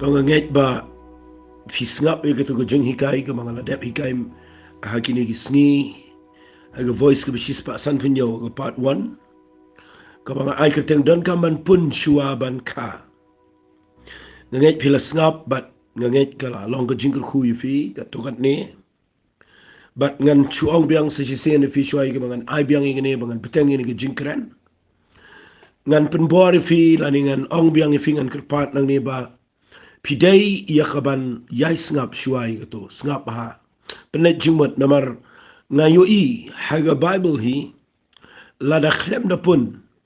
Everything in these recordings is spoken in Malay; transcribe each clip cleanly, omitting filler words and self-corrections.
Panganget ba fisngap e gato gajeng hikai ka mga ladep hikai hakini gisngi aga voice ka bisis pa san pinyo ka part 1 ka mga ay kateng don ka man pun shua ban ka nganget pila ngap bat nganget ka la long ka jingkul khu fi ka tokat ne bat ngan chuang biang sa sisen fi shuai ka mga ay biang ingene mga peteng ini ka jingkran ngan penbori fi laningan ong biang fi ngan kerpat nang ne ba pidai ia kaban yai ngap shuai gato ngap ha penet jingmat namar ngayoi haga bible hi lada khlem da pun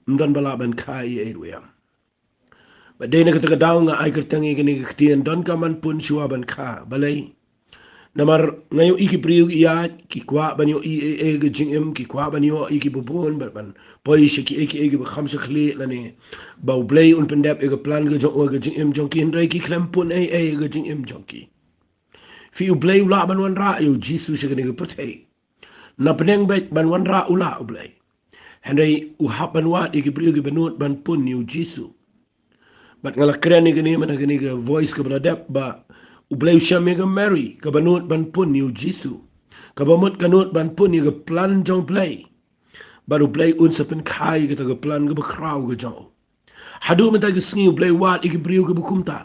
mdan balaban kai edwam ba de na kata daw nga ay kertangi gini ktien don kaman pun shuaban ka balay namar ngayo iki priu iya ki kwa banyo e ga jingem ki kwa banyo iki bubun ban poi shiki iki ba khamsa khli lani ba blay un pendep e ga plan ga jong ga jingem jong ki ndai ki klem pun e ga jingem jong ki fi u blay ula ban wan ra yo jisu shiki ga protei na peneng bet ban wan ra ula u blay henry u hapan wat iki priu ga banut ban pun yo jisu bat ngala kren ni gani man gani ga voice ka bradep ba ublay siya mega Mary kabanut ban pun ni Jisu kabamut kanut ban pun ni plan jong play baru play un sa pen kai ga plan ga bakraw ga jong hadu mata ga sngi ublay wat ikibriu ga bukumta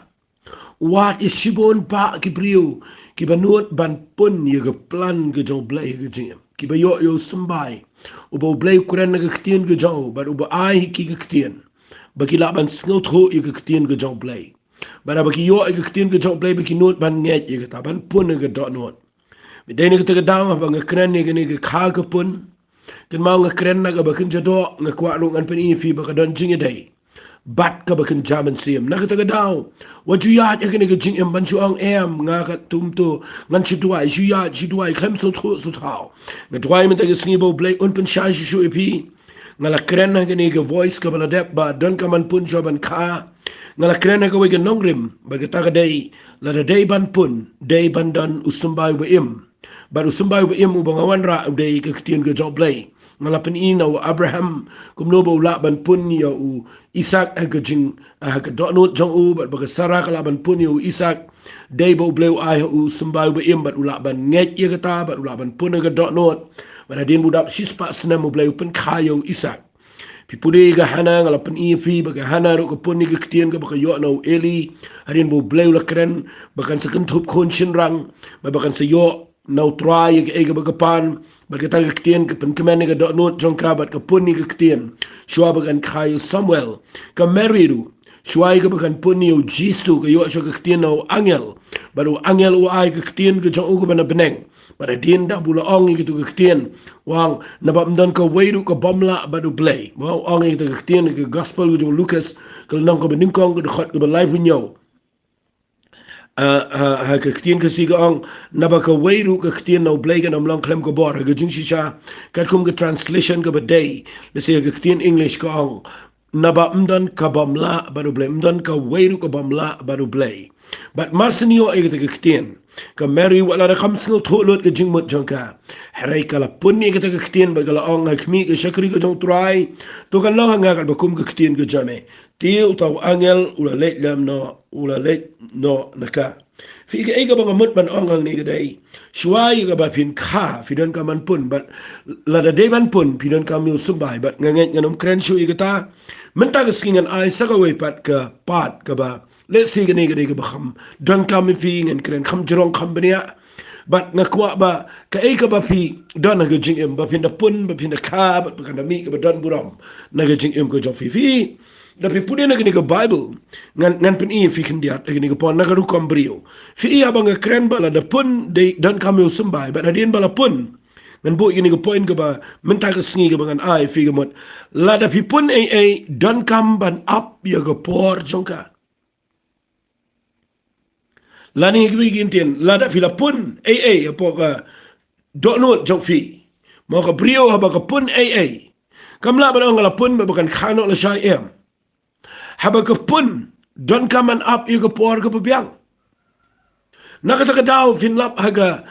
wat isibon pa ikibriu ki banut ban pun ni ga plan ga jong play ga jing ki bayo yo sambay ubo ublay kuran ga ktien ga jong baru ba ai ki ga ktien bagi laban sngot ho ga ktien ga jong play bara baki yo ay ktien ke jok play baki not ban nget ye kata ban pun ke dot not bidai ne kata daw ba nga kren ne ke kha ke pun ken mau nga kren na ga bakin jado nga kwa ru ngan pen fi ba ka don jing dai bat ka bakin jaman sim na kata daw wa ju ya ke ne ke jing em ban chu ang em nga ka tum to ngan chi duai ju ya chi duai klem so tho so thao nga duai men ta ke sngi bo play un pen sha shu epi ngala kren na ke ne ke voice ka bala dep ba don ka man pun joban kha ngala krena ka wega nongrim bagata ka day la day ban pun day ban dan usumbay ba im bar usumbay ba im ubang awanra day ka ktien ka job play ngala pen ina wa Abraham kumno ba ula ban pun ya u Isaac ka jing ka donot jong u bat baga Sarah ka ban pun ya u Isaac day ba blay ay u usumbay ba im bat ula ban nget ya kata bat ula ban pun ka donot bat adin budap sispa snam blay pen kayo Isaac pipudi ga hana ngala pen fi baga hana ro ko puni ga ktien ga baka yo no eli harin bo bleu la kren bakan sa kentup kon shin rang bakan sa yo no try ga ga baga pan baga ta ga ktien ga pen kemen ga dot not jong ka bat ka puni ga ktien shwa bagan khayo Samuel ka meriru shwa ga bakan puni o jisu ga yo sho ga ktien no angel baru angel o ai ga ktien ga jong ga bana beneng pada din dah bula ong gitu ke ktien wang nabam dan ka weiru ka bamla badu play wang ong gitu ke ktien ke gospel gitu Lucas kalau nang ka beningkong ke dekat ke live nyo ke ktien ke siga ong naba ka weiru ka ktien no play kan amlang klem ka bor ke jing shisha kat kum ke translation ke badai lesi ke ktien English ka ong naba mdan ka bamla badu play mdan ka weiru ka bamla badu play but marsenio ay ke ktien ka Mary wala da kam snul tholot ke jingmut jongka harai kala punni ke ta ktien ba kala ong khmi ke shakri ke jong try to kan lo nga ka bakum ke ktien ke jame tiu taw angel ula let lam no ula let no naka fi ke ega ba mut ban ong ang ni ke dai shwai ga ba pin kha fi don ka man pun but la da de ban pun fi don ka mi sumbai but nganget nganom kren shu igata menta ke skingan ai sagawe pat ka pat ka ba let's see gani gani baham don kam fi ngan kren kham jrong kham bania bat ngakwa ba ka e ka ba fi don na jing em ba pin da pun ba pin da ka ba kan da mi ka ba don buram na jing em ko jo fi da fi pudi na gani ka bible ngan pin e fi kan dia gani ka pon na ka ru kom brio fi ya ba nga kren ba la da pun de don kam yo sumbai ba hadin ba la pun ngan bo gani ka point ka ba menta ka sngi ka ba ngan ai fi ga mot la da fi pun e don kam ban up ya ka por jongka lani gibi gintin lada fila pun apo ka donut jok fi mo ka brio haba ka pun kamla ba ngala pun ba kan khano la shay em haba ka pun don kaman up yu ka por ka biang Nakatagadaw finlap haga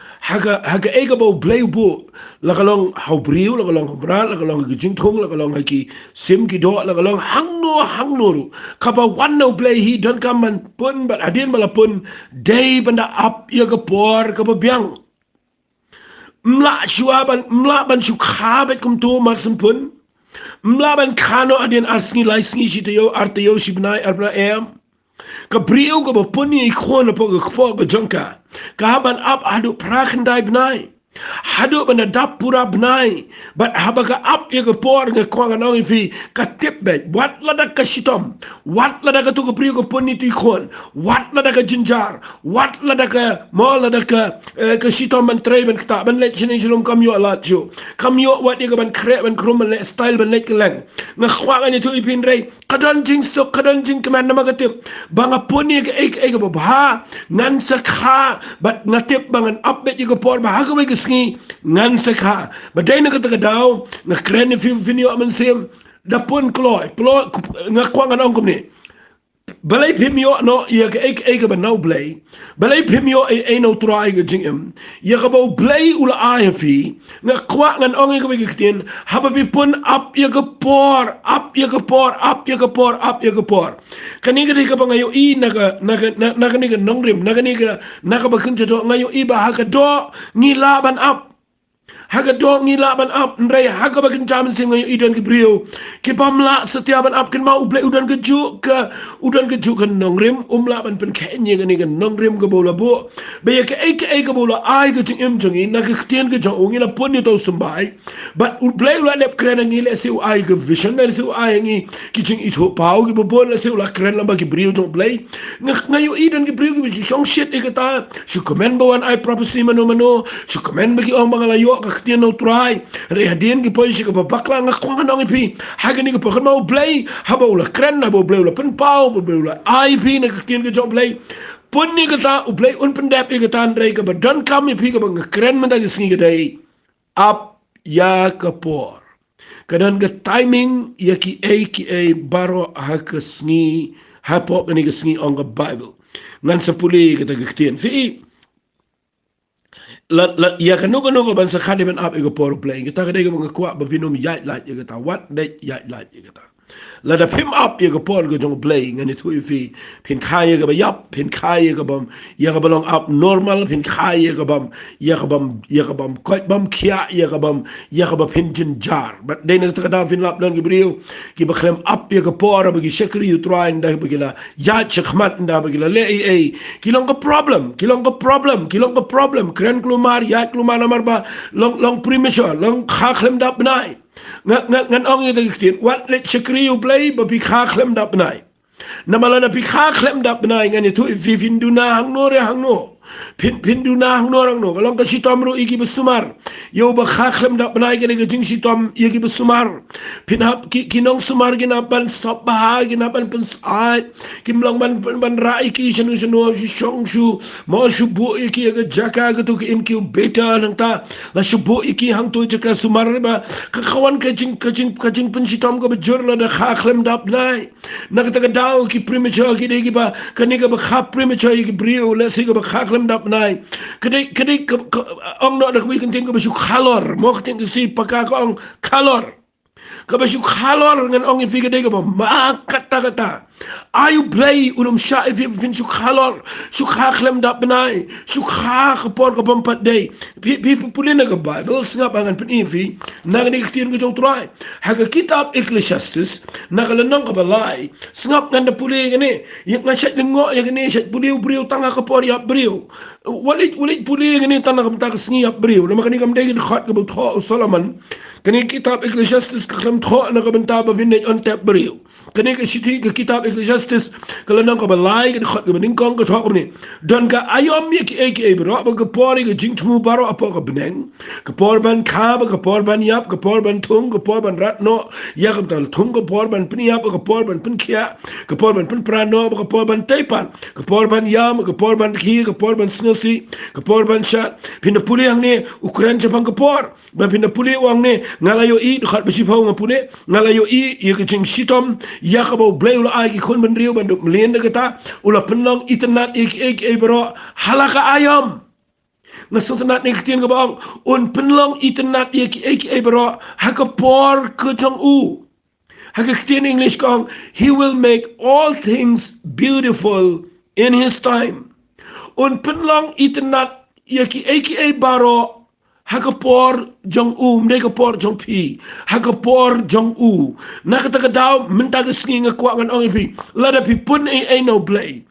ega bau blay bu lakalong haubriu lakalong humra lakalong gijingtung lakalong haki sim kido lakalong hangno ru kapa wanno blay hi don kaman pun bat adin malapun day banda up ya kapor kapa biang mla ban sukhabet kum to marsen pun mla ban kano adin asngi laisngi shitayo artayo shibnai arna em Kabriu ka bapuni ikon po ka jangka. Kahaban up hadu prakandai benai. Hadu benadap pura benai. But habaga up ya ka por nga kwa nga fi ka tipbet. Wat lada ka shitom. Wat lada ka tu kabriu ka puni tu ikon. Wat lada ka jinjar. Wat lada ka mo lada ka shitom ban tray ban kata ban let sini silum kamyo alat jo. Kamyo wat ya ka ban krep ban krum ban let style ban let keleng. Nga kwa nga ni tu ipin rei. Kadan jing keman nama katip. Banga puni ka ek babha ngan sakha but natip bangan update ka por bahaga ba kisngi ngan sakha baday na katagadaw na kren fi finyo aman sim dapon kloy nga kwa nga nong kumni balay pimyo no ya ka ek ba now blay balay pimyo ay no try ga jingem ya ka ba blay ula ay fi nga kwa nga ong ka bigitin hababi pun up ya ka por kani ka ba ngayo i naga ni ka nongrim naga ba kunja do ngayo i ba ha ka do ngilaban up haga dong ngilaban up ndray haga bakin jaman sim ngayon idan ke brio ke pamla setiaban up kan mau blay udan ke juk kan nongrim laban pen kenya kan ikan nongrim ke bola bo baya ke ke bola ai ke jing jongi na ke tien ke jong ngila pon ni to sumbai but blay ula lep kren ngile siu ai ke vision na siu ai ngi ki jing ito pau ke bo la siu la kren lamba ke brio jong blay ngayon idan ke brio ke jong shit ikata su komen bawan ai prophecy mano su komen bagi ong mangalayo tiyan no try rehadin ki poy ka babakla nga kwa nga ipi hagani ka pakon mau play habaw la kren na bo play la penpau bo play la ip na tiyan ka job play punni ka ta u play un pendap ka ta ndray ka ba don kam ipi ka ba nga kren man da sngi ka day up ya ka por kadan ka timing ya ki a baro ha ka sngi hapo ka ni ka sngi on ka bible ngan sa puli ka ta tiyan fi ya kanu ban sa khade ban up ego por play kita kade ko ngakwa ba binom yat lat ya kata what de yat lat ya kata la da pim up ego por go jong play ngani tu fi pin khaya ga ba yap pin khaya ga bam ya ga belong up normal pin khaya ga bam ya ga bam ko bam kia ya ga ba pin jin jar but de na ta da fin lap dan gibriu ki ba khlem up ya ga por ba gi shakri you try nda ba gila ya chkhmat nda ba gila le kilong ka problem kren klumar ya klumar namar ba long premature long khaklem da benai ngan ong ye diktin wat let shakri you play ba bi khaklem da benai namala na bi khaklem da benai ngan itu fi finduna hangno Pinduna orang no kalau kasi tomro iki besumar yo ba khaklem da banai gene jing si tom iki besumar pinap kinong sumar ginapan sabah ginapan pensai kimlang ban rai ki senu si shongshu mo shubu iki ga jaka ga tu incubator nang ta la shubu iki hang tu jaka sumar ba kawan kajing pensi tom ga bejur la da khaklem da banai nak ta daw ki premature ki de ba kaniga ba khap premature ki brio la siga ba khaklem dap nai kadai ong no dak wi kentin ko basu kalor mo kentin si paka ko ong kalor ka basu kalor ngan ong fi kadai ko ma kata ayu play sha if fin su kalor su khaklem dap nai su khak por ko pampat day people pulina ka bible snap angan pen fi nang ni kentin ko jong try haga kitab ecclesiastes nagalanong ka balai snap ngan da puli ngani yak ngasat lengo yak ni sat brio tanga ka por ya brio walit puli ngani tanah kam tak sngi ya brio na makani kam dai khat ka butho Solomon kani kitab ecclesiastes ka kam tho na ka benta ba bin on tap brio kani ka siti ka kitab ecclesiastes kalanong ka balai ka khat ka bin kong ka tho ni don ka ayom ye ki bro ba ka por ka jing thu baro apo ka beneng ka por ban kha ba ka por ban yap ka por ban thung ka por ban rat no ya ka tal thung ka por ban pin yap ka por ban pin khia ka por ban pin prano ka por ban taipan ka por ban yam ka por ban khi ka por ban si kapor ban shat pinapuli ang ni Ukraine Japan kapor ba pinapuli ang ni ngalayo I khat besipau ngapune ngalayo I ke jing sitom ya ka bau blay ula ai ki khon ben riu bandu mlen kita ula penong itnat ik bro halaka ayam ngasonat ni kitien gabang un penlong itnat ik bro hakapor ke jong u hakakitien English kong he will make all things beautiful in his time un penlong itnat ik baro hakapor jong u mdekapor jong pi hakapor jong u nakataka daw mentaga singa kwa ngan ong pi lada pi pun no play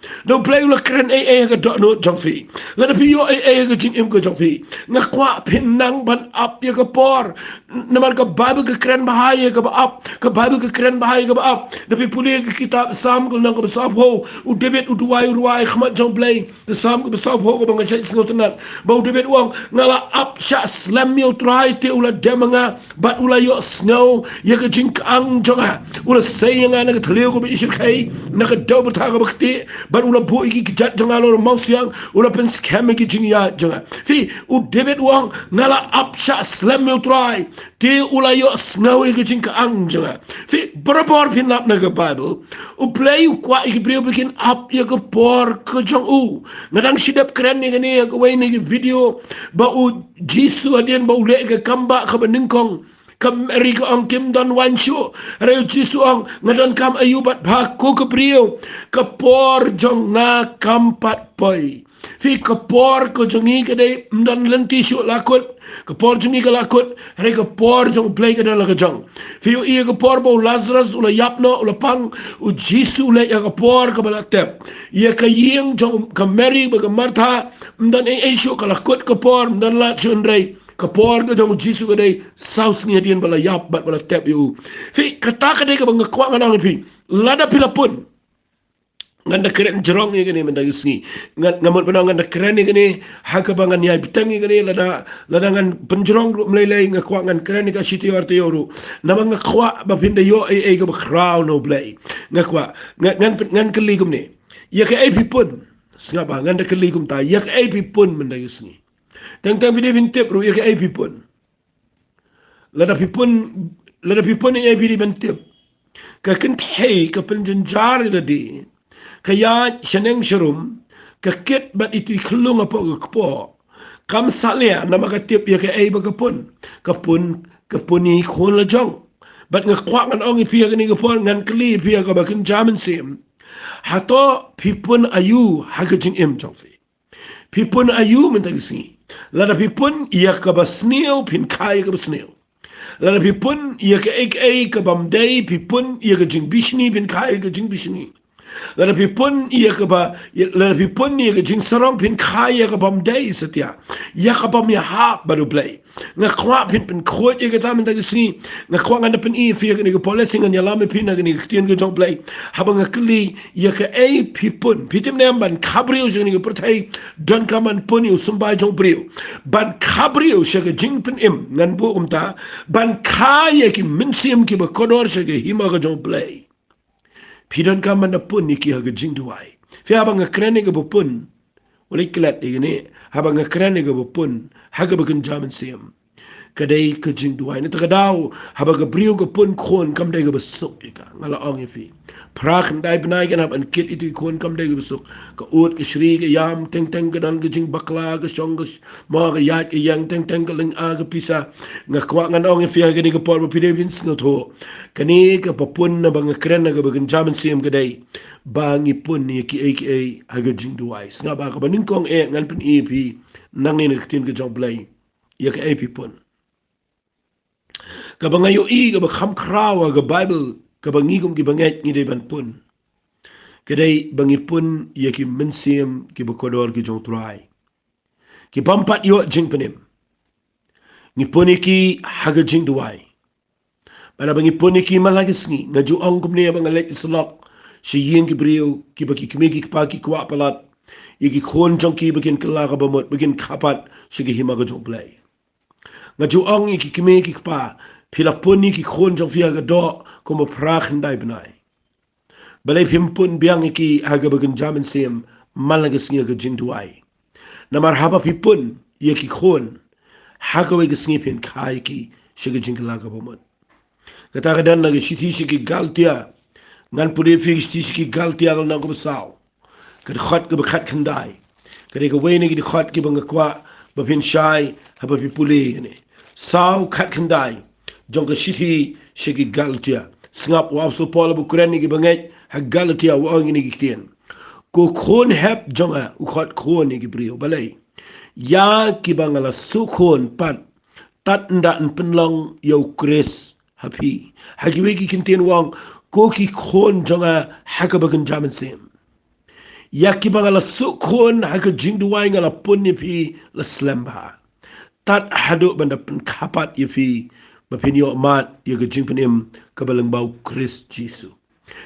ula kren ga do no jong pi lada pi yo ga jing im ko jong pi ngakwa pinang ban up ya kapor naman ka bible ka kren bahaya ka ba up ka bible ka kren bahaya ka ba up da pi puli ka kitab sam ko nang ka sab ho u debet u duai khmat jong play the sam ko sab ho ko bang sa singotanat ba u debet wang ngala up sha slam mi utrai te ula demanga bat ula yo snow ya ka jing ang jonga ula sayanga na ka thleo ko bi ishir khai na ka daw bata ka bakti bat ula bo iki ki jat jonga lo mausiang ula pen scam ki jing ya jonga fi u debet wang ngala up sha slam mi utrai te ula yo snow ya ka jing ang jonga fi berapor pin lap na ka bible u play kwa iki brio bikin up ya ka por ka jong u ngadang sidap keren ni ya ka way ni video ba u Jisu adian bau le ke kamba ka beningkong kam eri ka ang kim don wan shu reu Jisu ang ngadan kam ayubat ba ko ka brio ka por jong na kampat poi fi ka por ko jongi ka dei mdan lenti shu lakut ka por jongi ka lakut re ka por jong play ka dala ka jong fi u ia ka por bau Lazarus ula yapno ula pang u Jisu le ya ka por ka balatep ia ka yeng jong ka Mary ba ka Martha mdan ai shu ka lakut ka por mdan la chun rei kapor ka jong Jisu ka dei saus ni adian bala yap bat bala tep yu fi kata ka dei ka bang kwa nganang pi lada pilapun nganda keren jerong ni gani menda yusni ngamot panang nganda keren ni gani haka bangan yai bitang ni gani lada ngan penjerong melelai ngakwa ngan keren ni ka siti warte yoru namang ngakwa ba pinda yo ka ba crown no blay ngakwa ngan keligum ni ya ka ai pipun ngapa nganda keligum ta ya ka ai pipun menda yusni tang video bintip ru ya ka ai pipun lada pipun ni ai video bintip ka kenthe ka penjenjar di kaya seneng serum kakit bat itu kelung apa kepo kam salia nama katip ya ke ai bagapun kapun ni khon la jong bat ngakwak ngan ong pia ni kapon ngan kli pia ka bakin jamin sim hato pipun ayu hagajing em jong fi pipun ayu mentagisi lada pipun ya ka basneo pin kai ka basneo lada pipun ya ka ai ka bamdai pipun ya ka jing bishni pin kai ka jing bishni lada pipun ia ke ba lada pipun ia ke jing sarong pin kaya ke bam dai setia ya ke bam ya hap baru play ngakwa pin khot ia ke tamen tagi sini ngakwa ngana pin I fia ke ni ke policing ngan ya lame pin ke ni ketien ke jong play haba ngakli ia ke ai pipun pitim ne ban kabrio jeng ni ke pertai don kaman pun yu sumbai jong brio ban kabrio she ke jing pin im ngan bu ta ban kaya ki minsim ki ba kodor she ke hima ke jong play Pidon ka man na pun ni ki haga jing duwai. Fi habang ngakrani ka bupun. Wala ikilat ni habang ngakrani ka bupun. Haga bagan jaman siyam. Kaday ka jing duwai. Nata ka daw. Habang gabriyo ka pun kon kam day ka basok. Ngala ong fi. Prak nday binay ka napan kit ito kon kam day ka basok. Ka ut ka shri ka yam. Teng ka dan ka jing bakla ka syong ka mga ka yat ka yang. Teng ka ling ka pisa. Ngakwa nga ong fi haga ni ka por mapidevins nga to. Kani ka papun na bang kren na bagan jaman siyam kaday bangi pun ni ki haga jing duwai nga ba ka baning kong ngan pin EP nang ni nagtin ka jong play ya ka EP pun ka bangayo ka ba kham krawa ka bible ka bangi kong ki banget ni day ban pun kaday bangi pun ya ki minsim ki bakodor ki jong try ki pampat yo jing panim ni pun ki haga jing duwai Pada bangi puni ki malagis ni ngaju ang kumni abang alek islok si yin ki brio ki baki kimigi ki paki kwa palat iki khon jong ki bakin kala ka bamot bakin kapat si ki hima ka jong play ngaju ang iki kimigi ki pa pila puni ki khon jong fia ka do kuma prak ndai benai balai pimpun biang iki haga bakin jaman sim malagis ni ka jing duai namar haba pipun iki khon haga wai gisni pin kai ki shige jingla ka bomot kata ka dan nagi shiti shiki galtia ngan pude fi shiti shiki galtia gal nang ko saw ka khat ka khat khandai ka ka we ni ki khat ki bang kwa ba pin shai ha ba pi pule ne saw khat khandai jong ka shiti shiki galtia snap wa so pol bu kuren ni ki bangai ha galtia wa ngi ni ki tien ko khon hep jonga u khat khon ni ki brio balai ya ki bangala su khon pat tat nda n penlong yo Chris happy hagi wegi kintin wang ko ki khon jonga haka bagan jaman sem ya ki bangala su khon haka jingdu wai ngala pun ni pi la slamba tat hadu banda pen kapat ye fi bapin yo mat ye ga jing penim kabalang bau Chris Jisu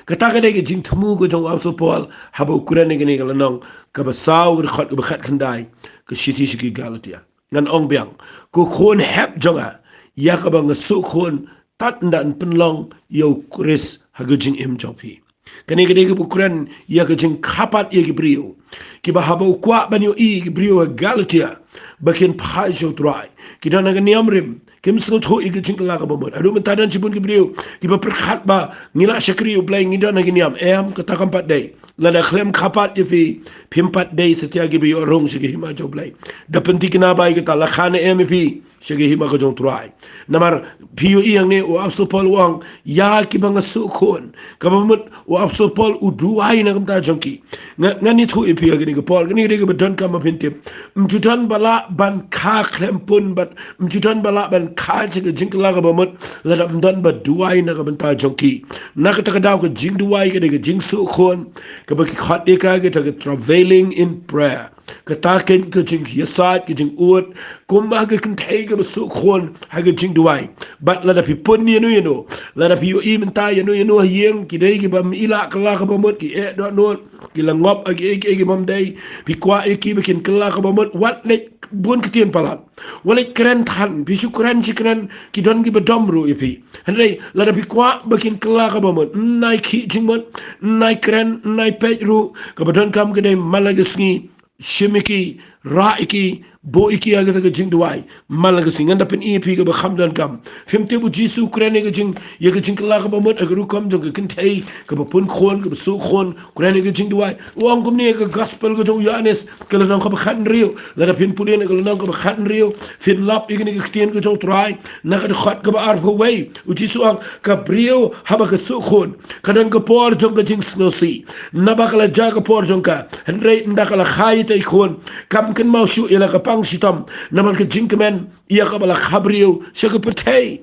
kata ka dai jing thumu ko jong apso Paul habo kuran ni gani gala nong ka ba saw ga khat ga khat khandai ka shiti shiki galatia ngan ong biang ko khon hep jonga ya ka bang su khon tat ndan penlong yo Chris haga jing im jopi kani ka dai ka bukuran ya ka jing khapat ye ki brio ki ba habo kwa banyo i ki brio galatia bakin phai jo trai ki dana ga niamrim kim sno tho i ka jing la ka bomot adu mentadan cibun ki brio ki ba perkhat ba ngila shakri uplai ngida na giniam em ka takam pat dai la da khlem khapat ye fi phimpat dai setia ki bio rong shige hima jo blai da penti kina bai ka la khane em fi shige hima ka jong trai namar piu i ang ne o apso pol wang ya ki banga su khon ka bomot o apso pol u duai na kam ta jongki ngani thu i pi ga ni ka pol ni ga ba don kam phintip mjudan bala ban kha klempun bat mjudan bala ban kha che jing la ga bomot la da don ba duai na ga ban ta jongki na ka ta daw ka jing duai ga jing su khon ka ba ki khat de ka ga ta traveling in prayer ka ta ken ka jing yasat ka jing ut kum ba ga kan thai ga su khon ha ga jing duai bat la da pi pun ni no la da pi yo i men ta no yeng ki dai ki ba mi ila ka la ka bomot ki e do no ki la ngop agi agi mom dai pi kwa e ki bikin ka la ka bomot wat le bun ki tien palat wala kren than bi shukran shikran ki don ki ba domru e pi hanre la da pi kwa bikin ka la ka bomot nai ki jing mot nai kren nai pe ru ka ba don kam ke dai malagasni shimiki raiki bo iki aga ga jing duai malaga singanda pen ep ga ba khamdan kam femte bu jisu kurane ga jing ye ga jing la ga ba mot aga ru kam jong ga kin thai ga ba pun khon ga ba su khon kurane ga jing duai wang gum ne ga gospel ga jong yanes ga la nang ga ba khan rio la da pin pulene ga la nang ga ba khan rio fin lap igni ga tien ga jong trai na ga khat ga ba ar ho wei u jisu ang ka brio ha ba ga su khon kadang ga por jong ga jing sno si na ba ga la ja ga por jong ka henre nda ga la khai tai khon kam ken mau shu ila ka pang sitam naman ka jinkmen iya ka bala khabrio siya ka patay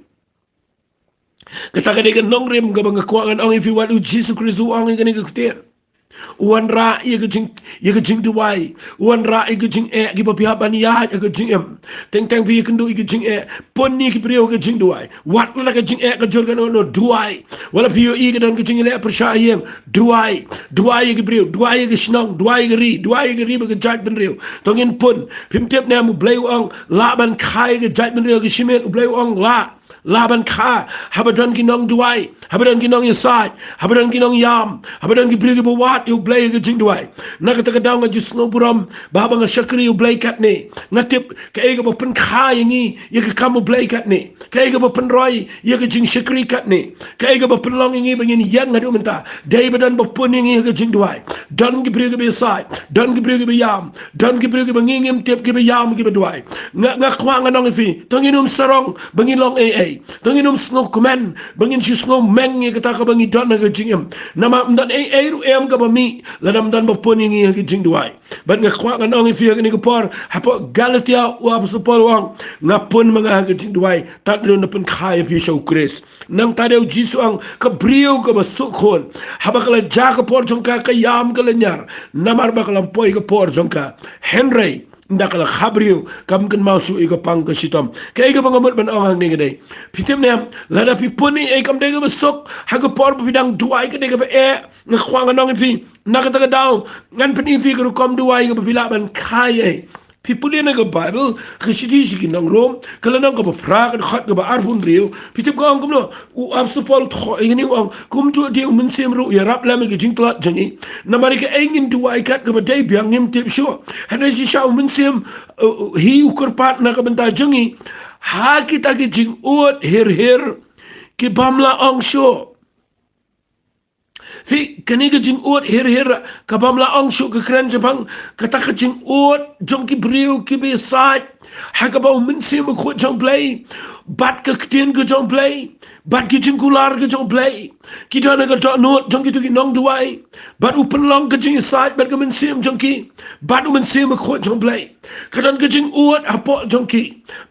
kataka de ka nong rim ka bang kuangan ang ifi wadu Jesus Christu ang nga nga kutir uwan ra iya ka jing duwai uwan ra iya ka jing ki papihapan iya ka jing teng teng pi kendo iya ka jing pon ni ki priyo ka jing duwai wat la ka jing ka jol ka no duwai wala piyo iya ka dan ka jing le persayang duwai ka priyo duwai ka sinong duwai ka ri ba ka jat ben riyo tongin pon pimtep na mu blay ang laban kai ka jat ben riyo ka shimen blay ang laban kha habadon ki nong duai habadon ki nong yasai habadon ki nong yam habadon ki priyo ki wat you blay ka jing duai nakataka daw nga jus no buram baba nga shakri you blay kat ni ngatip ka ega ba pen kha yangi ya ka kamu blay kat ni ka ega ba pen roy ya ka jing shakri kat ni ka ega ba pen long yangi bangin yang ngadu menta dai badan ba pun yangi ka jing duai don ki priyo ki yasai don ki priyo ki yam don ki priyo ki bangingim tip ki yam ki duai nga kwa nga nong fi tonginum sarong bangin long tonginum snow kumen bangin si snow meng ye kata ka bangi don nga jingem nama mdan ru em ka ba mi ladam dan ba pon yang ki jing duai bat nga kwa nga nong fi ni ko por hapo galatia wa so por wang nga pon mga ka jing duai tat lo na pun khaya pi show Chris nang tadeu jisu ang ka brio ka ba sukhon habakala ja ka por jong ka yam ka lenyar namar bakala poi ka por jong ka Henry ndakala khabrio kam kan mausu ego pang ka sitom kay ga bangamot ban ang ni gade pitim ne lada pi puni e kam de ga sok ha ga por bidang duai ka de ga nga khwang nong fi nakata ga daw ngan pen fi ga kom duai ga bila ban khai People in the Bible, Kishidi in Rome, Kalanang of a Prague and Hot of Arbun Rio, Peter Gong, who absolute anyone come to a deal, Minsim, Yarap Lamig, Jinkla Jenny, Namarika Engin to I cat of a day, young him tip sure. And as he shall Minsim, he who could partner Kabanta Jungi, Hakitaki Jing Oat, here, Kibamla Ong Show. Fi kaniga jing ot her kabamla ang shu ka kran jabang kataka jing ot jong ki briu ki be side hakaba min sim ko jong play bat ka ktin ka jong play bat ki jing kular ka jong play ki dana ka to no jong ki tu ki nong duai bat upen long ka jing side bat ka min sim jong ki bat min sim ko jong play kadan ka jing ot apo jong ki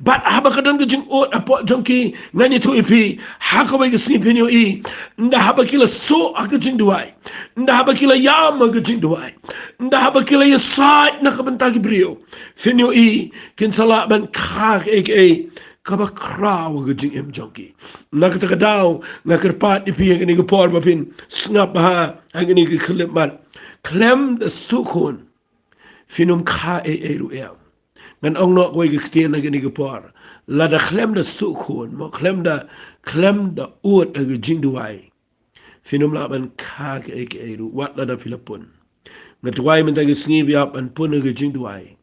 bat haba kadan ka jing ot apo jong ki ngani tu ipi hakaba ka snipin yo I nda haba kila so aka jing duai nda haba kila yam aka jing duai nda haba kila ya side na kabanta ki brio finyo I kin sala ban kak aka kaba kraw aka jing em jonki nakata daw nakarpat ipi ang ini por bapin snap ha ang ini klem mat klem the sukun finum ka ru em ngan ong no ko ikten ang ini por la da klem the sukun mo klem da ut aka jing duai finum la ban ka ru wat la da filapun ngatwai men tagi sngi up an pun aka jing duai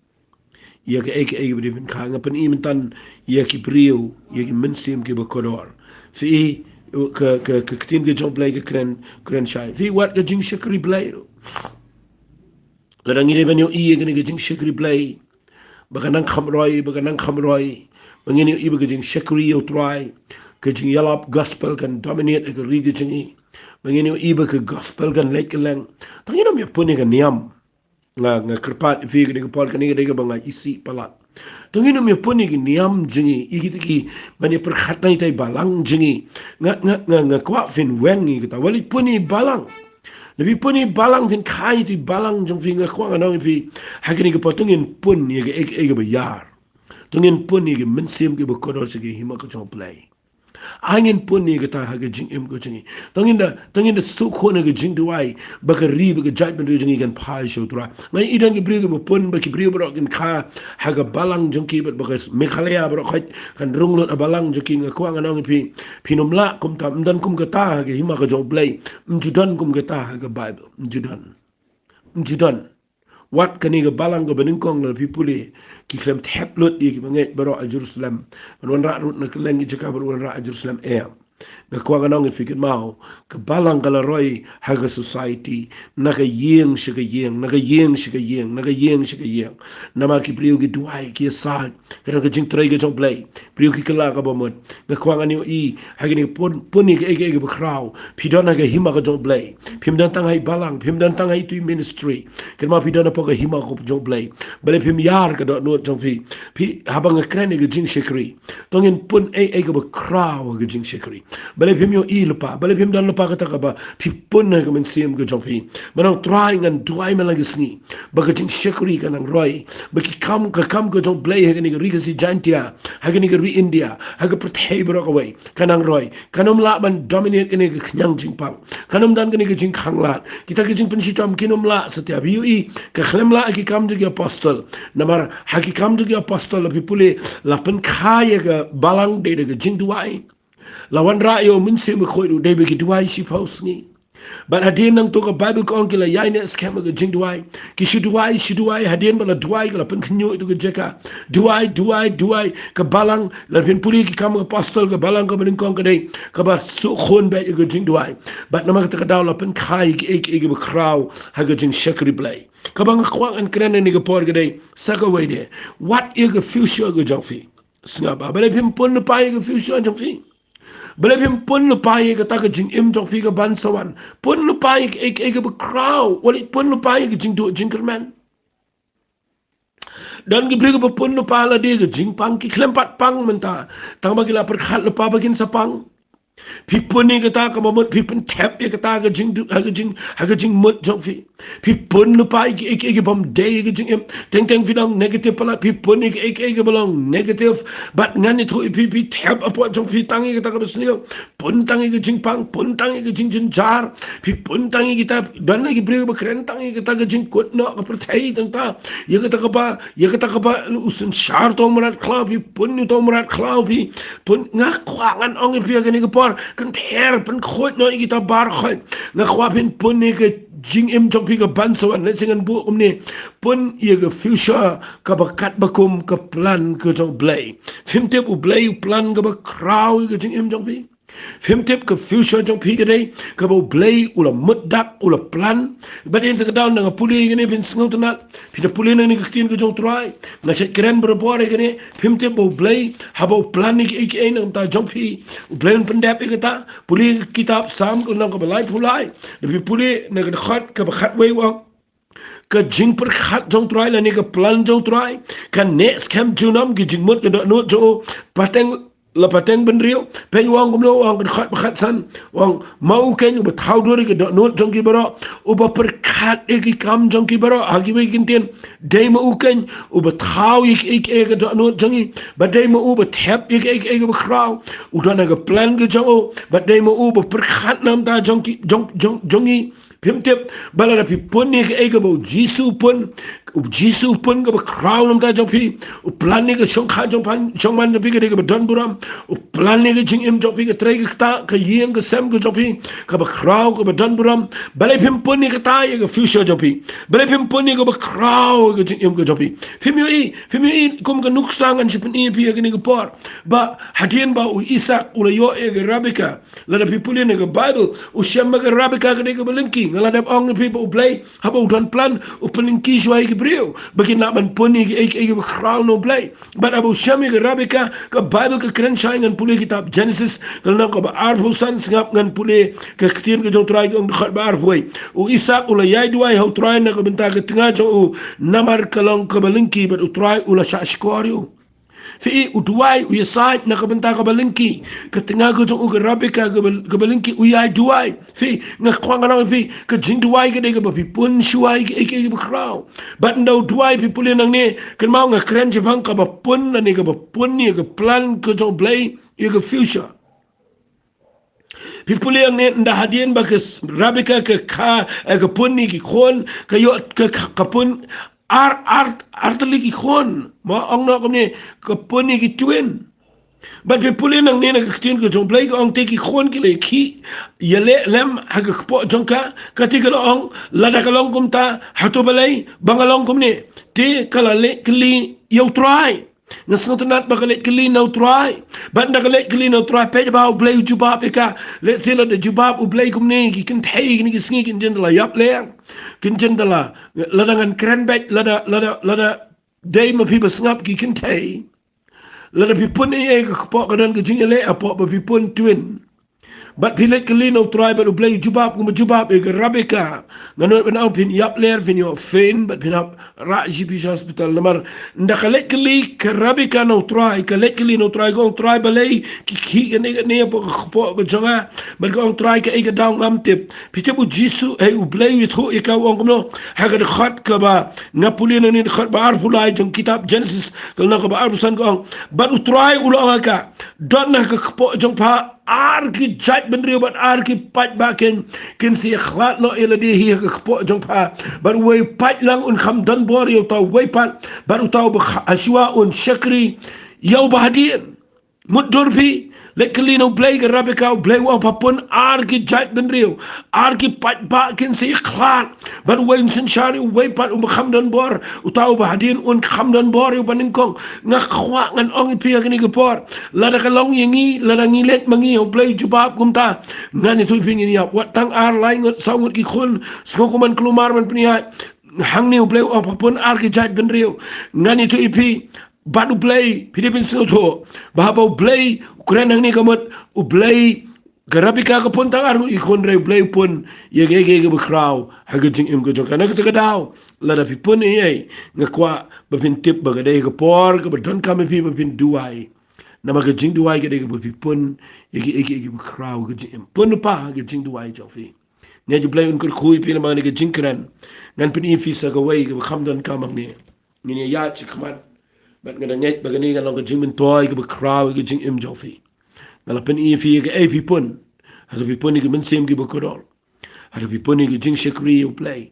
ia ke beri kan apa ni mentan ia ki brio ia ki mensim ki bekodor fi ke ketin ke job play ke kren shai fi wat ke jing shakri play ladang ire banyo ia ke jing shakri play baganang khamroi mangini I ke jing shakri yo try ke jing yalap gospel kan dominate ke ri ke jing mangini I ke gospel kan lekeleng tangino me puni ke niam nga kerpat fi ke pol kan ke banga isi palat tungino me puni ke niam jingi igitiki mani perkhatai tai balang jingi nga kwa fin wengi kita wali puni balang lebih puni balang fin kai ti balang jong fi nga kwa nga fi hakini ke potungin pun ye ke bayar tungin pun ye mensim ke bekodor segi hima ke jong play angin pun ni kata haga jing em ko jingi tangin da su ko na ga jing duai baka ri baka judgment ri jingi kan pai show tra ngai idan ke bri ko pun baki bri bro kan kha haga balang jongki baka mekhalaya bro khat kan runglot balang jongki nga ko ngana ngi pinom la kum tam dan kum kata haga hima ka jong play mjudan kum kata haga bible mjudan wat kani ga balang ga beningkong la pipuli ki klem tablet ki bangai baro a Jerusalem wan ra rut na kelengi jaka baro ra a Jerusalem na kwa nga nong fikir mau ke balang kala roi haga society naga yeng shiga yeng nama ki priu ki duai ki sa kana ka jing trai ga jong play priu ki kala ka bomot na kwa nga ni I haga ni puni ke ege bakraw pidona ga hima ka jong play pim dan tang hai balang pim dan tang hai tu ministry kana pidona po ga hima ko jong play bale pim yar ka do no jong pi habang krene ga jing shikri tongin pun ege bakraw ga jing shikri bale pim yo I lupa bale pim dan lupa kata ka ba pi pun na ka men sim ga jong pi manang trying and duai man lagi sni ba ga jing shikri kanang roi ba ki kam ka jong play ha ni ga ri ka si jantia ha ni ga ri India ha ga prothe bro ka wai kanang roi kanom la ban dominate ni ga knyang jing pang kanom dan ni ga jing khanglat kita ga jing pensi tom kinom la setiap UI ka khlem la ki kam jing apostol namar ha ki kam jing apostol pi pule la pen khaya ga balang de ga jing duai lawan rayo minsim khoi du de be ki duai si paus ni but hadin nang to ka bible ko on kila yai ne scam ga jing duai ki shi duai hadin bala duai la pen knyo du ga jeka duai ka balang la pen puli ki kam apostol ka balang ka ben ko dei ka ba su khon be ga jing duai but nama ka daw la pen khai ki ek be kraw ha ga jing shakri blai ka bang kwang an kren ni ga por ga dei saka we de what is the future ga jong fi snga ba bale pin pon pa ga future jong fi bale pin pon pa ga ta ga jing im jong fi ga ban sawan pon pa ek be kraw wali pon pa ga jing do jinkerman dan gi briga pun no pala de jing pang ki klempat pang menta tang bagila per khat lepa bagin sa pang People ni kata ka mamut people tap ya kata ka jing mut jong fi. People lupa ik bom day ka jing teng finang negative pala people ni ik belong negative but ngani tu pipi tap apa jong fi tangi kata ka besnio pun tangi ka jing pang pun tangi ka jing jar pun tangi kita dan lagi beri ba keren tangi kata ka jing kot no ka pertai tenta ya kata ka ba usun shar to marat club pun ni to marat club pun ngak kwangan ong pi ka ni ka kan her pen khot no kita bar khot na khwa pin pun ni ke jing im jong pi ka ban so na singan bu ni pun ye ke future ka bakat bakum ka plan ke jong blay fim tip u blay plan ka ba crowd ke jing im jong pi fim tip ke future jong pi ke dai ka ba blay ula muddak ula plan ba din ta down na puli ke ni pin sngau tana pi da puli na ni ke tin ke jong try na se kren berpor ke ni fim tip u blay ha ba plan ni ke ai na ta jong pi u blay pendap ke ta puli kitab sam ko na ka ba lai pulai lebih puli na ke khat ka ba khat wei wa ka jing per khat jong try la ni ka plan jong try kan next camp junam ki jing mut ke do no jo pateng la pateng ben rio pen wang gumlo wang khat san wang mau ken u thau dori ke do no jong ki baro u ba per khat e ki kam jong ki baro agi we kin ten dei ma u ken u ba thau ik e ke do no jong ba dei ma u ba thep ik e ba krau u do na ke plan ke jong ba dei ma u ba per khat nam ta jong ki jong Pim tip bala pi pun ni ke ba jisu pun ke ba crown nam ta jong pi u plan ni ke shong kha jong pan shong man pi ke ba don buram u plan ni ke jing im jong pi ke trei ke ta ke yeng ke sem ke jong pi ke ba crown ke ba don buram bala pim pun ni ke ta ye ke future jong pi bala pim pun ni ke ba crown ke jing im ke jong pi pim i kum ke nuksang an sipun i pi ke ni ke por ba hadien ba u Isak u yo e ke Rabika la pi puli ni ke Bible u shemma ke Rabika ke ni ke belinki ngala dap ong people u play haba u don plan u pelinki shwai ke brio bagi nak man puni ke crown no play but abu shami ke Rabika ke Bible ke keren shai ngan puli kitab Genesis kalna ko ba arfu san singap ngan puli ke ketien ke jong trai ke ong khat ba arfu u Isak u la yai duai ho trai na ke benta ke tengah jong u namar kalong ke belinki but u trai u la shashkorio fi uduai u yasai na kabenta ka balinki ka tinga ko jong u Rabika ka balinki u yai duai fi nga kwanga na fi ka jing duai ka de ka pi pun shuai ke krau but no duai pi pulin nang ni kan mau nga kren jibang ka ba pun na ni ka ba pun ni ka plan ka jong play i ka future People yang ni nda hadien ba ke Rabika ke pun ni ki khon ka yo ka pun artali ki khon ma ong na ko ni ka pun ni ki twin but people nang ni na ka tin ko jong play ko ong te ki khon ki le ki yele lem ha ka po jong ka ti ka ong la da ka long kum ta hatu balai bangalong kum ni te kala le kli yo try Nasnot nat bakalit kili no try but nakalit kili no try pe ba play jubab ka let sila de jubab u play kum ni ki kin thai ni ki sngi kin jendala yap le kin jendala ladangan kren bet lada day ma people snap ki kin thai lada people ni e ko ka dan ki jingale apo ba people twin but pilek kelino try but play jubab kum jubab e Rabika nanot ben au pin yap ler fin yo fin but pin up raji bi hospital namar ndakalek keli Rabika no try kalek keli no try go try balay ki ne po jonga but go try ka e down am tip pitebu jisu e u play with ho e ka wong no ha ga khat ka ba ngapulin ni khat ba arfulai jong kitab Genesis kalna ka ba arfusan go but u try ulo ka don na ka po jong pa arki jat benrio bat arki pat ba ken si khlat no eladi hi ka po jong pa bar way pat lang un kham dan bor yo taw way pat bar taw ba ashwa un shakri yow bahadin mudurbi lekli no play ka Rabika play wa papun arki jat benrio arki pat ba ken si khlat bar way sin shari way pat kham dan bor taw bahadin un kham dan bor yo banin kong nga khwa ngan ong pi ka ni ka por la da ka long yangi la da ngi let mangi o play jubab kumta ngani tu pingin ya wat tang ar lai ngot sawngot ki khun skokuman klumar man pniya hang ni o play o papun arki jat benrio ngani tu ipi badu play Philippine soto bahaba play Ukraine nang ni kamot u play Rabika ka pun tang aru ikon re play pun ye ge ba kraw ha ge jing im go jong kana ka daw la da pi pun ye ngakwa ba pin tip ba ga dai ka por ka ba don kam pi ba pin duai nama ke jing duai ke de ke pi pun ye crowd ke jing pun pa ke jing duai jong fi ne ju play un kur khui pi nama ne ke jing kran ngan pin in fi sa ke wai ke kham don ka mang ni ya chi khmat bat ngada net bagani ga long ke jing min toy ke crowd ke jing im jong fi ngala pin in fi ke pi pun ha pi pun ke min sem ke bu ko dol ha pi pun ke jing shekri u play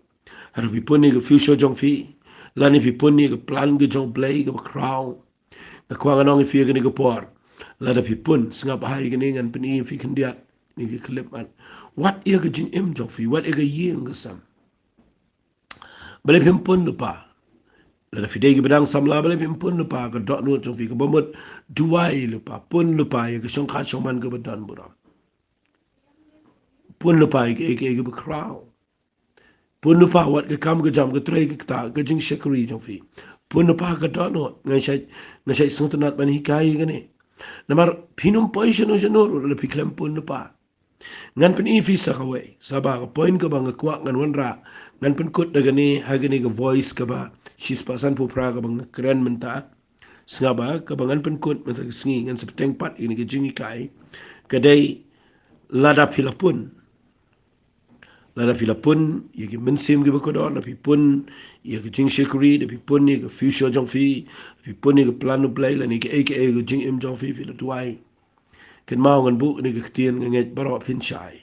ha pi pun ke future jong fi lani pi pun ke plan ke jong play ke crowd na kwa nganong fi ke ni ke por la da pi pun singap hai ke ni ngan pin in fi kendiat ni ke klip man what ia ke jing im jong fi what ia ke yeng ke sam bale pin pun pa la fi dei ke bedang sam la bale pin pun pa ke dot nu jong fi ke bomot duai lu pa pun lu pa ke song kha song man ke bedan buram pun lu pa ke be crowd pun lu pa wat ke kam ke jam ke tre ke ta ke jing shekri jong fi pun lu pa ke dot nu ngai sai sung tanat ban hi kai ke ni namar pinum poison no jeno le piklem pun lu pa ngan pen ifi sa kawe saba ka point ka bang kwa ngan wanra ngan pen kut daga ni hagani ka voice ka ba sis pasan pu pra ka bang keren menta sngaba ka bangan pen kut menta sngi ngan septeng pat ini ke jingi kai kadai lada pilapun ye ke mensim ke bakodor la pipun ye ke jing shikri de pipun ni ke future jong fi pipun ni ke plan play la ni ke aka ke jing im jong fi la tuai ken mau ngan bu ni ke tien nget baro pin chai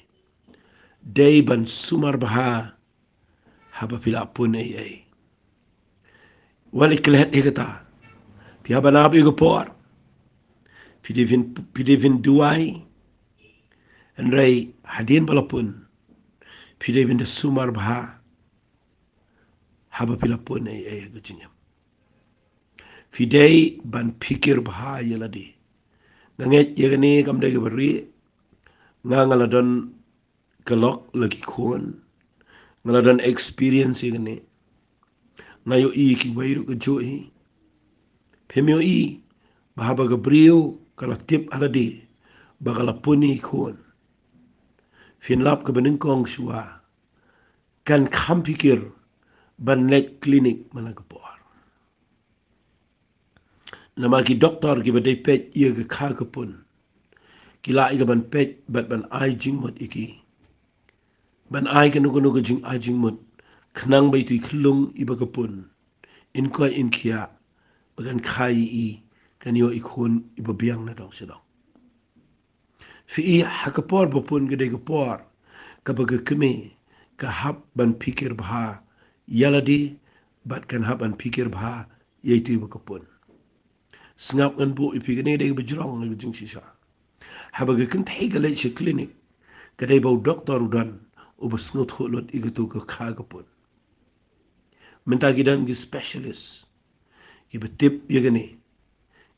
day ban sumar baha haba pilapun ai wal iklet ikata pi haba na bi ke por pidivin duai en rei hadin balapun pidai binda sumar baha haba pilapun ai gujinyam fidei ban pikir baha yaladi nganget yagani kam dai beri ngangaladon kelok lagi kon ngaladon experience yagani ngayo i ki wairu ke joi pemio i bahaba gabriel kala tip aladi bagala puni kon finlap ke beningkong shua kan kam pikir ban net klinik managapor nama ki doktor ki badai pet ia ke kha ke pun kila i ban pet bat ban ai jing mot iki ban ai ke nugo jing ai jing mot khnang bai tu khlung i ba ke pun in ko in kia bagan khai i kan yo ikon i ba biang na dong sedong fi i hakapor ba pun ke de ke por ka ba ke keme ka hab ban pikir bha yaladi bat kan hab ban pikir bha yaitu ba ke pun sngap ngan bu ipi ke ne de ba jrong na jing shisha haba ke kan thai ga le shi clinic ka de ba doktor udan u ba snut holot i ke tu ka kha ke pun menta gidan gi specialist ki ba tip yegani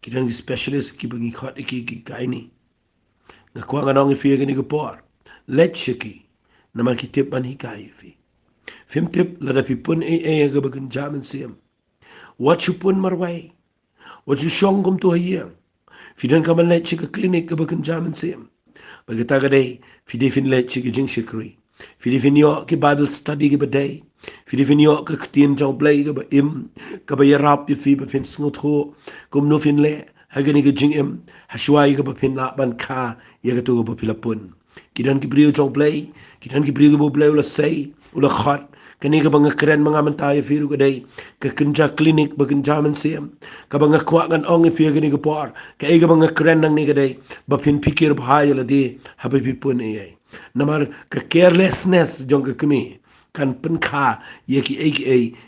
gidan gi specialist ki ba ngi khat ki kaini na kwa nganong fi yegani ke por let shiki nama ki tip ban hi kai fi fim tip la da fi pun ai ga ba kan jamin sim what you pun marwai what you shong gum to hiya fi dan kaman let shiki clinic ga ba kan jamin sim ba ga ta ga dai fi de fin let shiki jing shikri fi de fin yo ki bible study ga ba dai fi de fin yo ka tien jaw play ga ba im ka ba yarap fi ba fin sngot ho kum no fin le hagani ga jing im hashwai ga ba fin la ban kha ya ga to ga ba pilapun kidan ki brio jong play kidan ki brio bo play ula say ula khat kani ka bang keren mga mantay firu ka day ka kinja clinic ba kinja man siyam ka bang kwa ngan ong fi gani ka por ka ay ka bang keren nang ni ka day ba pin pikir bhai la di habi pipun ay namar ka carelessness jong ka kami kan pen kha ye ki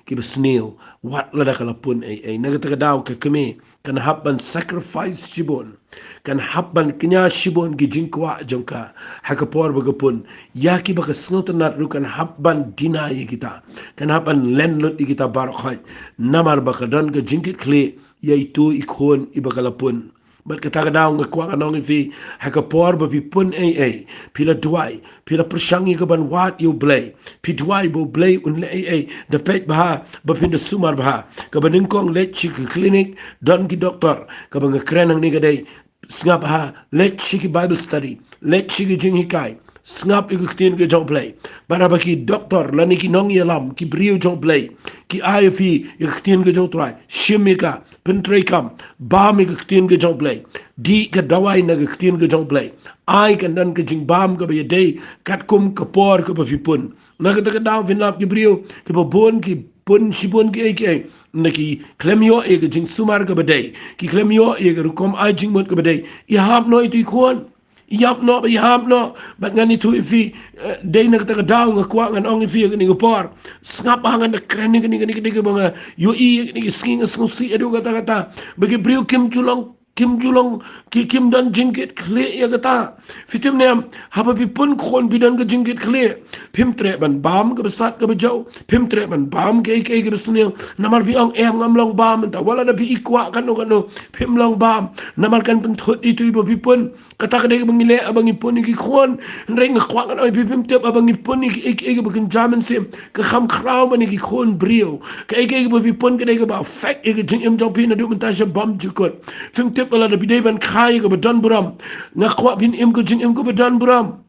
ki besneo wat la da kala pun ay nagata ka daw ka kami kan habban sacrifice shibon kan habban knya shibon gi jinkwa jongka hakapor bagapun ya ki baka snotanat ru kan habban dina ye kita kan habban landlord kita bar khat namar baka don ga jinkit kle ye tu ikon ibakalapun bat kata daw nga kwa anong fi hakapor ba pi pun ay pila duai pila persangi ka ban wat you blay pi duai bo blay un le ay da pet ba ba pin da sumar ba ka banin kong le chi clinic don ki doctor ka bang krenang ni ga day snap ha let chi ki bible study let chi ki jing hikai Snap ik ktien ke jong play. Baraba ki doktor lani ki nong yalam ki brio jong play. Ki IFE ik ktien ke jong try. Shimika pentrekam bam ik ktien ke jong play. Di ke dawai na ik ktien ke jong play. Ai kan dan ke jing bam ke be day kat kum ke por ke be pun. Na ke daw vinap ki brio ke be bon ki pun shibon ki eke na ki klemio e ke jing sumar ke be day. Ki klemio e ke rukom ai jing mot ke be day. I have no itu kon. Yap no, bat ngan itu ifi day nak tak daw nga kwa ngan ong ifi ni ngapar. Ngap hangan na kren ni banga yo I ni sking si edu kata bagi brio Kim Julong Kim dan jingkit kle ya kata fitim ne haba bi pun khon bidan ke jingkit kle pim tre ban bam ke besat ke bejau pim tre ban bam ke besnil namar bi ong ngam long bam ta wala da bi ikwa kan no pim long bam namar kan pen thot itu ibu bi pun kata kadai bangile abang ipun ki khon reng khwa kan oi bi pim tep abang ipun ki bakin jaman sim ke kham kraw man ki khon brio ke bi pun kadai ke ba fak ke jing im jong pin du mentasha bam jukot pim tep ala da bidai ban khai ke bedan buram ngakwa bin im ko jing im ko bedan buram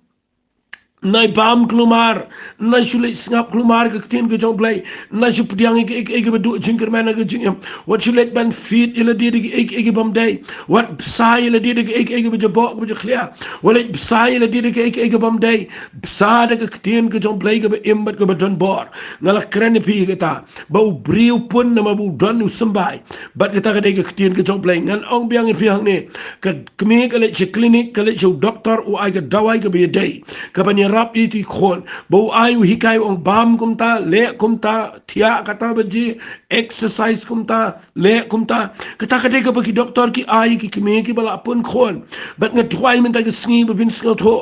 nai bam klumar nai shule snap klumar ke tin ke jong play nai shu pdiang ke bedu jingker mana ke jing what shule ban feed ila dia ke bam day what sai ila dia ke be jabo be khlia wala sai ila dia ke bam day sa de ke tin ke jong play ke be im bat ke bedan bor ngala kren pi ke ta bau briu pun nama bu dan u sembai bat kita ke tin ke jong play ngan ong biang fi hang ni ke kemi ke le klinik ke le doktor u ai ke dawai ke be day ke rap iti khon bau ayu hikai ong bam kumta le kumta thia kata baji exercise kumta le kumta kata kade ke bagi doktor ki ai ki kime ki bala pun khon bat nga twai men ta ke sngi bin sngo tho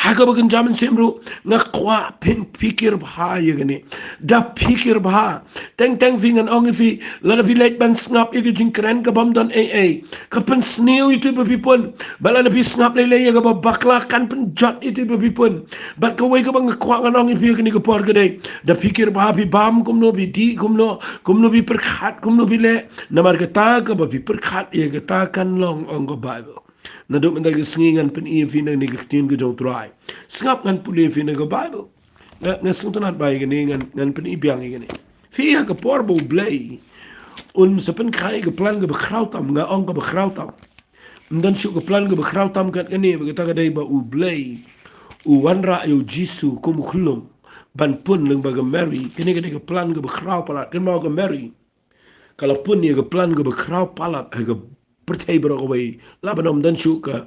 ha ka bagan jaman semru nga kwa pin pikir bha yegene da pikir bha teng fingan ong fi la bi let ban snap ige jing kren ka bam don ka pen sneu itu bi pun bala bi snap le ka ba bakla kan pen jot itu bi pun bat ka wei ka bang kwa nganong ipi ni ka por ka dei da pikir ba bi bam kum no bi di kum no bi perkhat kum no bi le namar ka ta ka ba bi perkhat ye ka ta kan long ong ka bible na do man da ngan pen i fi ni ka tin ka jong try ngap ngan puli fi ni ka bible na suntan ba ye ni ngan pen i biang ye ni fi ka por bo blay un sa pen khai ka plan ka begraut am nga ong ka begraut am dan syu ka plan ka begraut am kat ni ba ka dei ba u blay Uwanra yu jisu kum khulum ban pun leng baga Mary kini ke plan ke bekrau palat kan mau ke Mary kalau pun ye ke plan ke bekrau palat ke percaya berokoi laban dan syu ke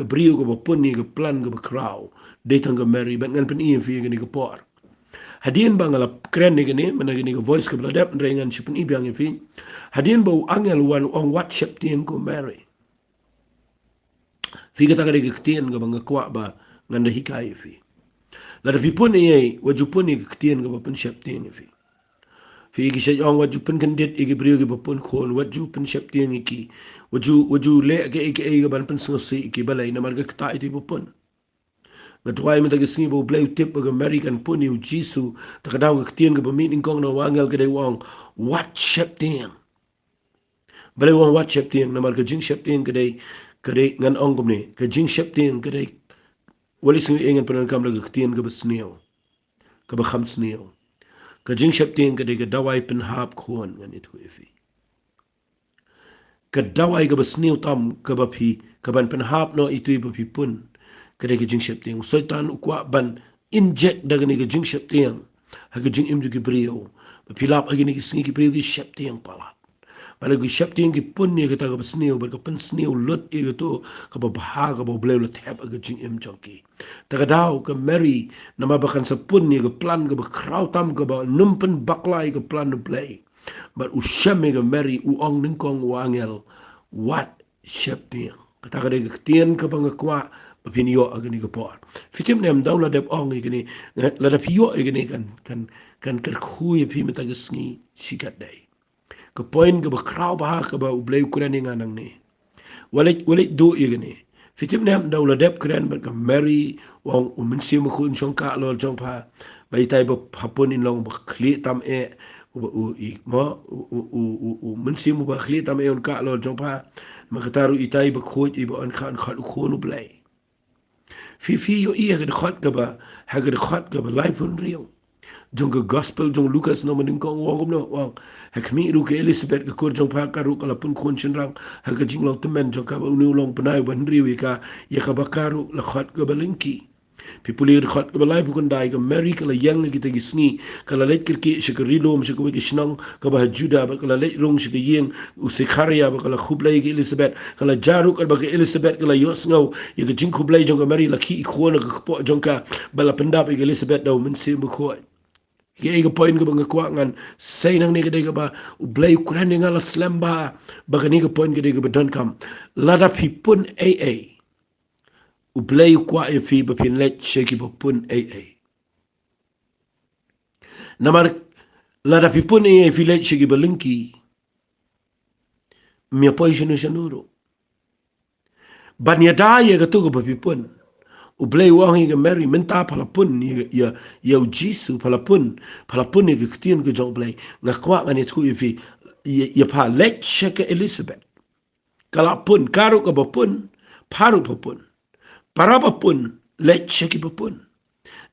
brio ke pun ye ke plan ke bekrau datang ke Mary ban ngan pen ie fi kini ke por hadien bangala kren ni kini mana kini ke voice ke bladap rengan syu pen ibiang fi hadien bau angel wan on WhatsApp tien ko Mary fi kata ke tien ke bang kwa ba nganda hikai fi la da pun ye waju pun ni ktien ga pun shap tien fi gi shay ong waju pun kan det igi brio ga pun khon waju pun shap tien ki waju le ga ga ban pun so si ki balai na mar ga ta iti pun na twai me ta ga singi bo blay tip ga American pun ni jisu ta ga daw ga ktien ga meeting kong na wangel ga dai wong what shap tien balai wong what shap tien na mar ga jing shap tien ga dai ngan ong gum ni ga jing shap tien ga dai wali singi engan penan kam laga ktien ka basneo ka bakham sneo ka jing shaptien ka de ka dawai pen hap khon ngan itu ifi ka dawai ka basneo tam ka bapi ka ban pen hap no itu bapi pun ka de ka jing shaptien soitan ukwa ban inject daga ni ka jing shaptien ha ka jing imju ki brio bapi lap agi ni ki singi ki brio ki shaptien palat Pada gue siap tinggi pun ni kita ke sniu, berkepen sniu lut itu ke bahag ke boleh lut heb ke jing em joki. Takadau ke Mary nama bahkan sepun ni ke plan ke berkrau tam ke bah numpen baklai ke plan to play. But usyam ke Mary uang ningkong wangel what siap ting. Kata ke tien ke bangakwa pinio agni ke por. Fitim nem daula dep ong igni la dep yo igni kan kerkhui pi meta gesngi sikat dai. Ke poin ke berkrau bah ke bah ublay ukuran ni nganang ni. Walit do igni. Fitim nem daula dep keren ber ke Mary wong umensi mukun songka lol jong pa. Bai tai bo hapun in long bakli tam u mensi mu bakli tam on ka lol jong pa. Makataru itai bakhoj ibo an khan khal khonu blay. Fi yo I hagad khot ka ba life on real. Jong ka gospel jong Lucas no maning kong wong no wong. Hakmi ru ke Elizabeth ka kur jong pa ka ru ka lapun khon chin rang hagad jing long temen jong ka ba unu long panai ban riwi ka ya ka bakaru la khot ka balinki. Pipuli khot ka balai bukun dai ka Mary ka la yang kita gisni ka la let kirki shikri lom shikwe ki shnang ka ba Juda ba ka la let rong shik yeng u Sikharia ba ka la khublai ki Elizabeth ka la jaru ka ba ka Elizabeth ka la yos ngau ya ka jing khublai jong ka Mary la ki khona ka kpo jong ka ba la pendap ki Elizabeth daw min sim bu khoi ke ga point ka ba ngakwangan say nang ni ka ka ba u blai kuran nga la slemba ba ka ni ka point ka ka ba don kam lada pipun AA u blai kwa e fi ba pin let sheki ba pun AA namar lada pipun AA fi let sheki ba linki mi apoy shinu shanuro ban ya da ye ga tu ba pipun u blai wangi ga Mary menta pala pun ya u jisu pala pun ni ga ktien ga jong blai nga kwa ngani tu e fi ya pa let sheki Elizabeth kala pun karu ka ba pun paru pa pun para ba pun let sheki ba pun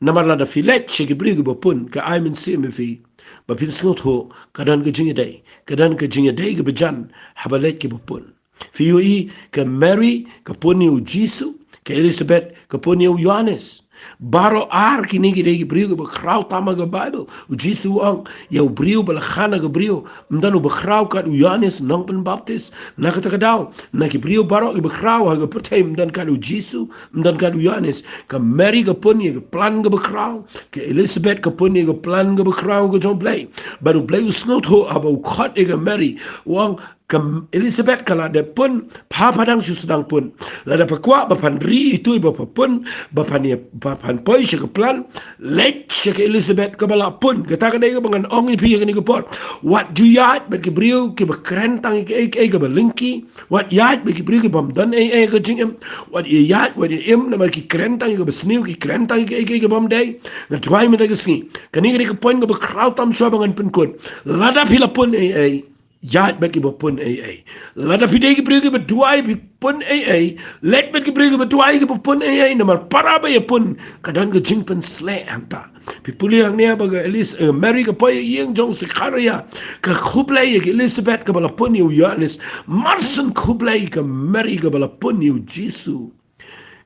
namar la da filet sheki brigu ba pun ka ai min sim fi ba pin snot ho kadan ga jinga dai ga bajan habalet ki ba pun fi ui ka Mary ka puni u Jisu ka Elizabeth ka puni u Yohanes baro ar kini ki dai brigu ba krau tama ga Bible u Jisu ang ya u briu ba la khana ga briu mdanu ba krau ka u Yohanes nang pen baptis na ka takadaw na ki briu baro ba krau ha ga putay mdan ka u Jisu mdan ka u Yohanes ka Mary ka puni ga plan ga ba krau ka Elizabeth ka puni ga plan ga ba krau ga jong play baru play u snot ho aba u khat ga Mary wang ka Elizabeth kala de pun papadang susdang pun la da pakwa ba pan ri itu ba pun ba pan poi she ka plan let she ka Elizabeth ka bala pun kata ka dai ka bangan ong ipi ka ni ka pot what do yat ba ki brio ki ba krentang ki ka ba linki what yat ba ki brio ki bam dan ka jingem what yat what im na ba ki krentang ka ba sniu ki krentang ki ka bam dai na twai mi ta ka sni ka ni ka point ka ba kraut tam so bangan pun kun la da pila pun yat bet ki ba pun lada pidai ki brigi ba duai bi pun let bet ki brigi ba duai ki ba pun namar para ba ya pun kadang ka jing pen sle anta pi puli ang niya ba ga Mary ka pa yung jong si Karia ka kublay ki Elizabeth ka bala pun yu Yohanes marsan kublay ka Mary ka bala pun yu Jisu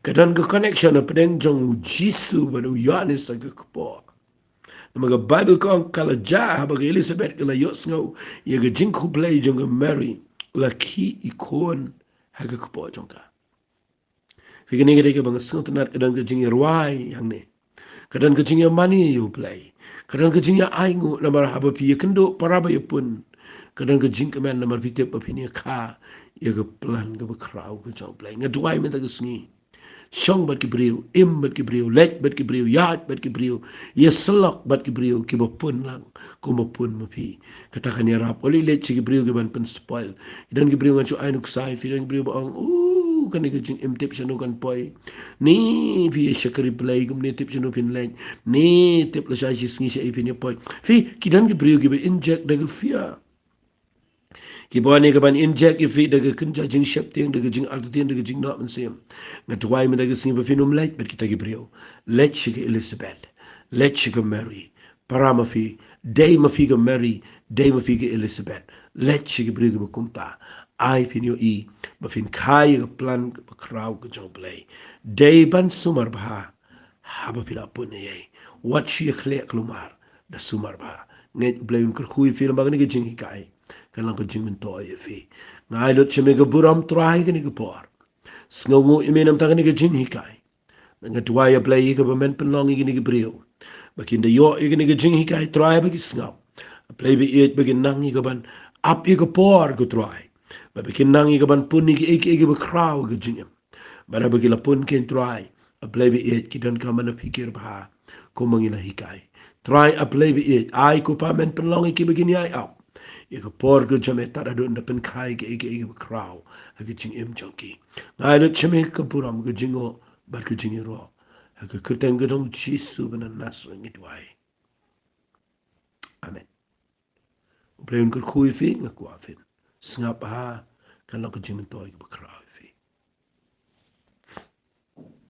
kadang ka connection na pedeng jong Jisu ba yu Yohanes sa ka kupo mga Bible ko ang kalaja habag Elizabeth kala yos ngau yaga jingku play jonga Mary laki ikon haga kupo jonga figani gede ka bang sngot nat kadang ka jingi ruai yang ne kadang ka jingi mani you play kadang ka jingi aingu namar haba pi kendo para ba pun kadang ka jing man namar pi te pa pi ni kha yaga plan ka ba krau ka jong play ngaduai men ta ka sngi Shong bat ki briu, im bat ki briu, let bat ki briu, yat bat ki briu, yeselok bat ki briu, ki pun lang, ko pun mapi. Katakan ya rap, oli let ki briu ki ban pen spoil. Idan ki briu ngan su ainuk sai, idan ki briu ba ang, kan ni kajing im tip sanu kan poi. Ni fi syakari play kum ni tip sanu pin len. Ni tip la sai singi sai pin poi. Fi kidan ki briu ki ba inject daga fia. Ki bani ka ban inject ifi daga kunja jing shep ting daga jing altin daga jing not sim ngatwai me daga sing finum let bet kita gibrio let shika Elizabeth let shika Mary parama fi day ma fi ga Mary day ma fi ga Elizabeth let shika brio ga kumta ai pinyo I ma fin kai ga plan ga kraw ga jong play day ban sumar ba haba pila pun ye what she clear klumar da sumar ba nget blame kur khui fi ma ga jing kai kalang ko jing min to ye fi ngai lot cheme ga buram trai ga ni ga por sngo ime nam ta ga ni ga jing hikai nga tuwa ya play ga ben penlong ga ni ga brio bakin de yo ga ni ga jing hikai trai ba ki sngo play bi et begin nang ga ban up ga por ga trai ba bakin nang ga ban pun ni ga ba kraw ga jing ba ba ki la pun ken trai a play bi et ki don kam na pikir ba ko mangina hikai try a play bi it ai ko pa men penlong ki begin ai up Ika por go jame tada do na pen kai ke ike kraw ha ke jing im junkie ngai lo chame ka puram go jingo bar ko jingi ro ha ke kurteng go dong jisu bana naso ngit wai amen pleun ko khui fi na kwa fin snap ha kan lo ko jing to ke kraw